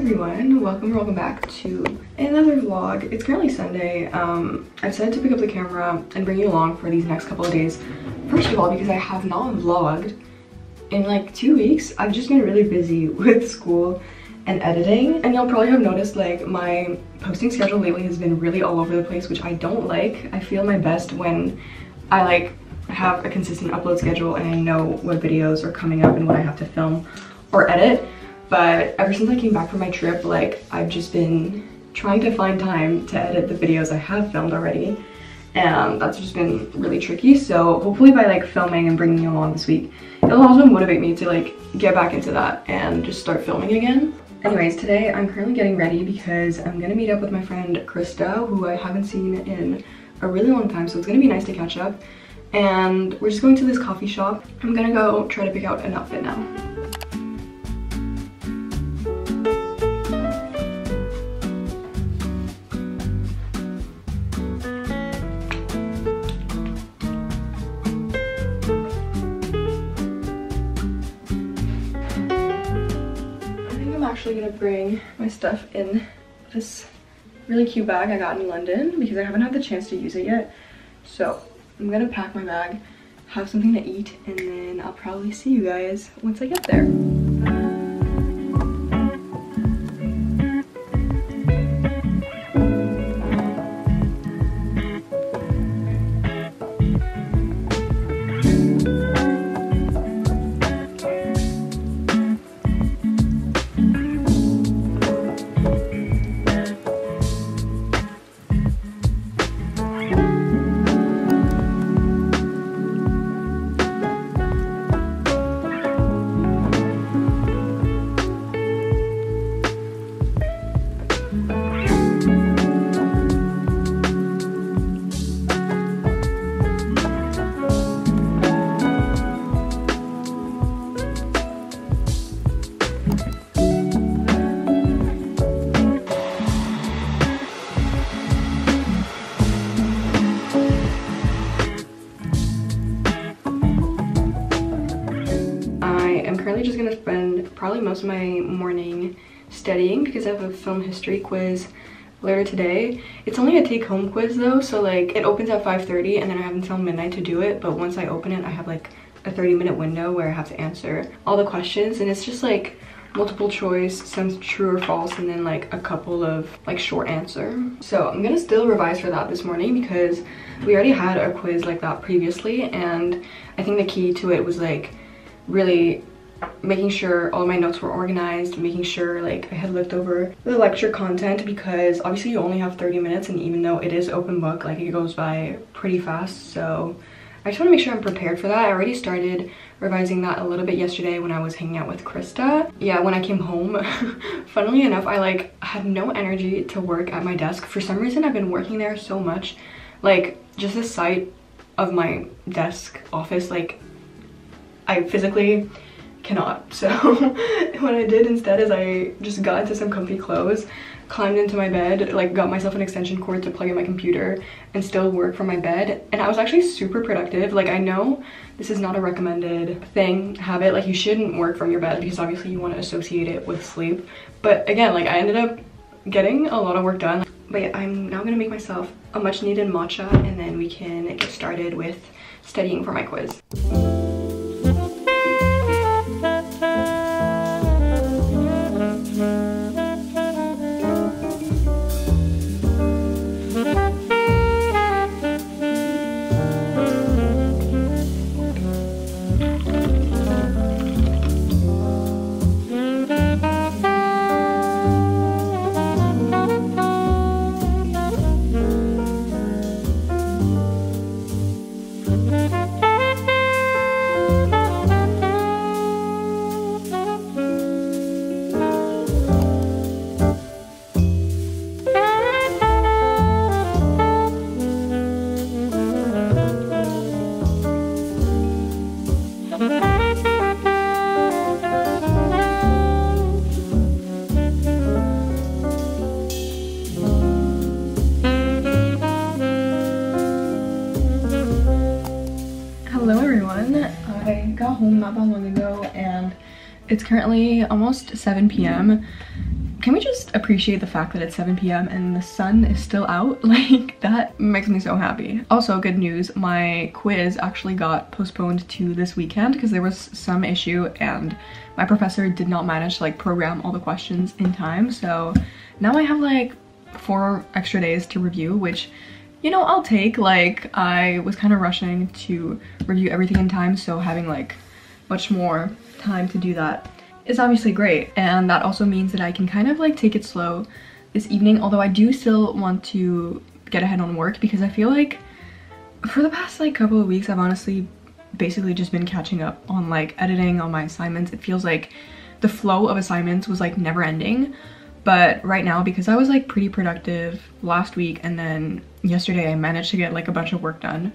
everyone, welcome back to another vlog. It's currently Sunday. I decided to pick up the camera and bring you along for these next couple of days. First of all, because I have not vlogged in like 2 weeks. I've just been really busy with school and editing, and you'll probably have noticed like my posting schedule lately has been really all over the place, which I don't like. I feel my best when I like have a consistent upload schedule and I know what videos are coming up and what I have to film or edit. But ever since I came back from my trip, like I've just been trying to find time to edit the videos I have filmed already, and that's just been really tricky. So hopefully by like filming and bringing you along this week, it'll also motivate me to like get back into that and just start filming again. Anyways, today I'm currently getting ready because I'm gonna meet up with my friend Krista, who I haven't seen in a really long time, so it's gonna be nice to catch up. And we're just going to this coffee shop. I'm gonna go try to pick out an outfit now. I'm actually gonna bring my stuff in this really cute bag I got in London because I haven't had the chance to use it yet. So I'm gonna pack my bag, have something to eat, and then I'll probably see you guys once I get there. Just gonna spend probably most of my morning studying because I have a film history quiz later today. It's only a take-home quiz though, so like it opens at 5:30 and then I have until midnight to do it, but once I open it I have like a 30-minute window where I have to answer all the questions, and it's just like multiple choice, some true or false, and then like a couple of like short answer. So I'm gonna still revise for that this morning because we already had a quiz like that previously, and I think the key to it was like really making sure all my notes were organized, making sure like I had looked over the lecture content, because obviously you only have 30 minutes and even though it is open book, like it goes by pretty fast. So I just want to make sure I'm prepared for that. I already started revising that a little bit yesterday when I was hanging out with Krista. Yeah, when I came home, funnily enough, I like had no energy to work at my desk. For some reason I've been working there so much, like just the sight of my desk office, like I physically cannot. So what I did instead is I just got into some comfy clothes, climbed into my bed, like got myself an extension cord to plug in my computer and still work from my bed, and I was actually super productive. Like I know this is not a recommended habit, like you shouldn't work from your bed because obviously you want to associate it with sleep, but again, like I ended up getting a lot of work done. But yeah, I'm now gonna make myself a much needed matcha and then we can get started with studying for my quiz. got home not that long ago and it's currently almost 7 p.m. Can we just appreciate the fact that it's 7 p.m. and the sun is still out? Like, that makes me so happy. Also, good news, my quiz actually got postponed to this weekend because there was some issue and my professor did not manage to like program all the questions in time. So now I have like 4 extra days to review, which, you know, I'll take. Like, I was kind of rushing to review everything in time, so having like much more time to do that is obviously great. And that also means that I can kind of like take it slow this evening, although I do still want to get ahead on work because I feel like for the past like couple of weeks I've honestly basically just been catching up on like editing on my assignments. It feels like the flow of assignments was like never ending, but right now, because I was like pretty productive last week and then yesterday I managed to get like a bunch of work done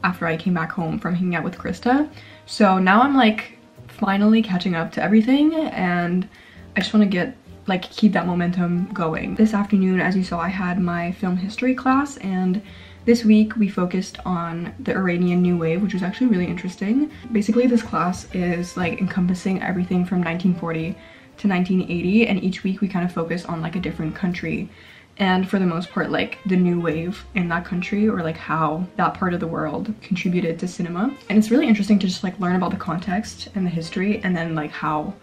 after I came back home from hanging out with Krista. So now I'm like finally catching up to everything and I just want to keep that momentum going. This afternoon, as you saw, I had my film history class, and this week we focused on the Iranian New Wave, which was actually really interesting. Basically, this class is like encompassing everything from 1940 to 1980, and each week we kind of focus on like a different country, and for the most part like the new wave in that country, or like how that part of the world contributed to cinema. And it's really interesting to just like learn about the context and the history and then like how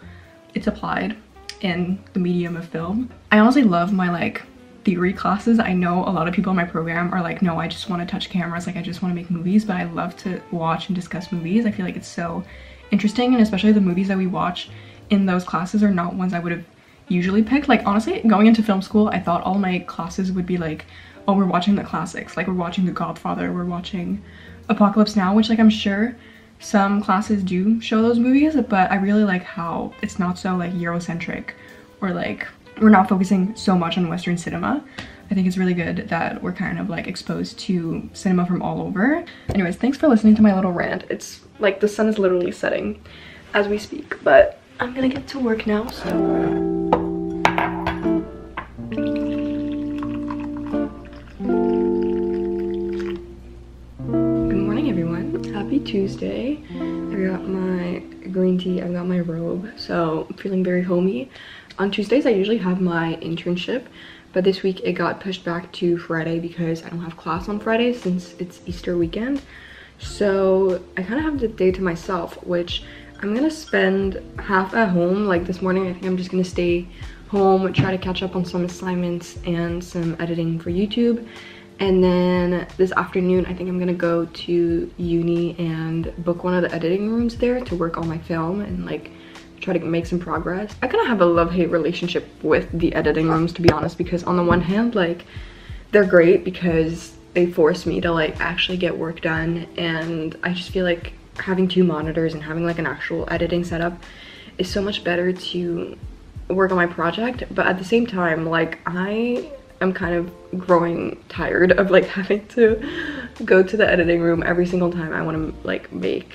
it's applied in the medium of film. I honestly love my like theory classes. I know a lot of people in my program are like, no, I just want to touch cameras, like I just want to make movies, but I love to watch and discuss movies. I feel like it's so interesting, and especially the movies that we watch in those classes are not ones I would have usually picked. Like, honestly, going into film school, I thought all my classes would be like, oh, we're watching the classics, like we're watching The Godfather, we're watching Apocalypse Now, which like I'm sure some classes do show those movies, but I really like how it's not so like Eurocentric, or like we're not focusing so much on Western cinema. I think it's really good that we're kind of like exposed to cinema from all over. Anyways, thanks for listening to my little rant. It's like the sun is literally setting as we speak, but I'm gonna get to work now, so happy Tuesday. I got my green tea, I've got my robe, so I'm feeling very homey. On Tuesdays I usually have my internship, but this week it got pushed back to Friday because I don't have class on Friday since it's Easter weekend. So I kind of have the day to myself, which I'm gonna spend half at home. Like this morning I think I'm just gonna stay home, try to catch up on some assignments and some editing for YouTube. And then this afternoon, I think I'm gonna go to uni and book one of the editing rooms there to work on my film and like try to make some progress. I kind of have a love-hate relationship with the editing rooms, to be honest, because on the one hand, like they're great because they force me to like actually get work done, and I just feel like having 2 monitors and having like an actual editing setup is so much better to work on my project. But at the same time, like I'm kind of growing tired of like having to go to the editing room every single time I want to like make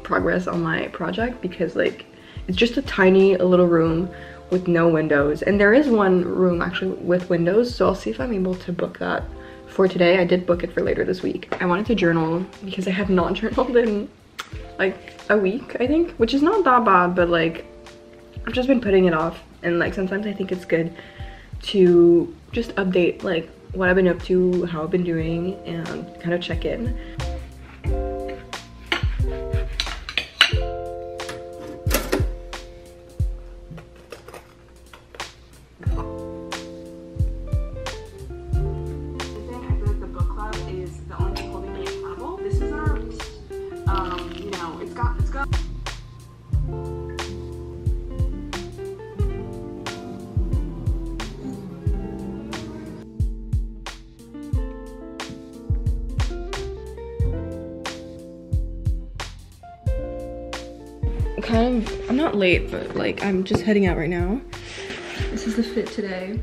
progress on my project, because like it's just a tiny little room with no windows, and there is one room actually with windows, so I'll see if I'm able to book that for today. I did book it for later this week. I wanted to journal because I have not journaled in like a week, I think, which is not that bad, but like I've just been putting it off, and like sometimes I think it's good to just update like what I've been up to, how I've been doing, and kind of check in. I'm not late, but like I'm just heading out right now. This is the fit today.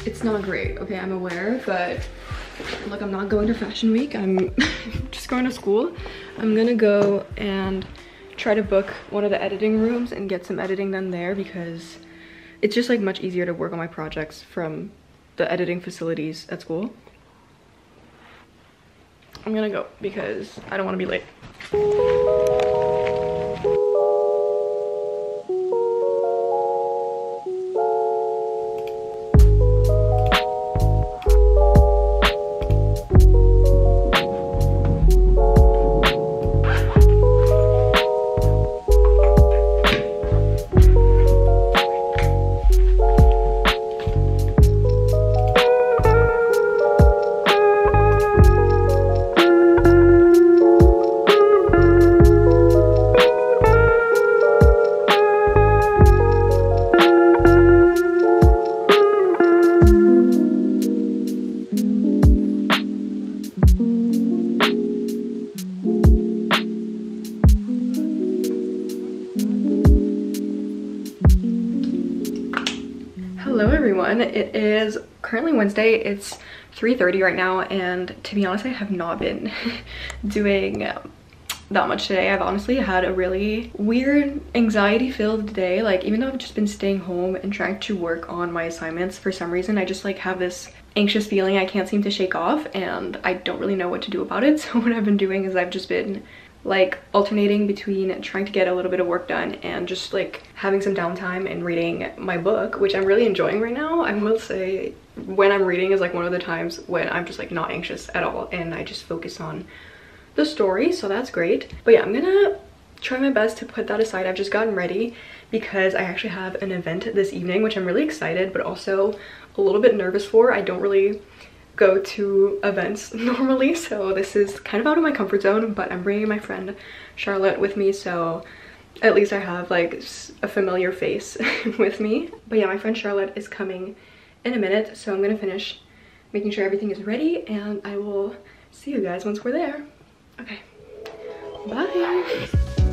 It's not great, okay, I'm aware, but look, I'm not going to fashion week. I'm just going to school. I'm gonna go and try to book one of the editing rooms and get some editing done there, because it's just like much easier to work on my projects from the editing facilities at school. I'm gonna go because I don't want to be late. Hello everyone, it is currently Wednesday. It's 3:30 right now, and to be honest I have not been doing that much today. I've honestly had a really weird anxiety filled day. Like, even though I've just been staying home and trying to work on my assignments, for some reason I just like have this anxious feeling I can't seem to shake off, and I don't really know what to do about it. So what I've been doing is I've just been like alternating between trying to get a little bit of work done and just like having some downtime and reading my book, which I'm really enjoying right now. I will say when I'm reading is like one of the times when I'm just like not anxious at all and I just focus on the story, so that's great. But yeah, I'm gonna try my best to put that aside. I've just gotten ready because I actually have an event this evening, which I'm really excited but also a little bit nervous for. I don't really go to events normally, so this is kind of out of my comfort zone, but I'm bringing my friend Charlotte with me, so at least I have like a familiar face with me. But yeah, my friend Charlotte is coming in a minute, so I'm gonna finish making sure everything is ready and I will see you guys once we're there. Okay, bye.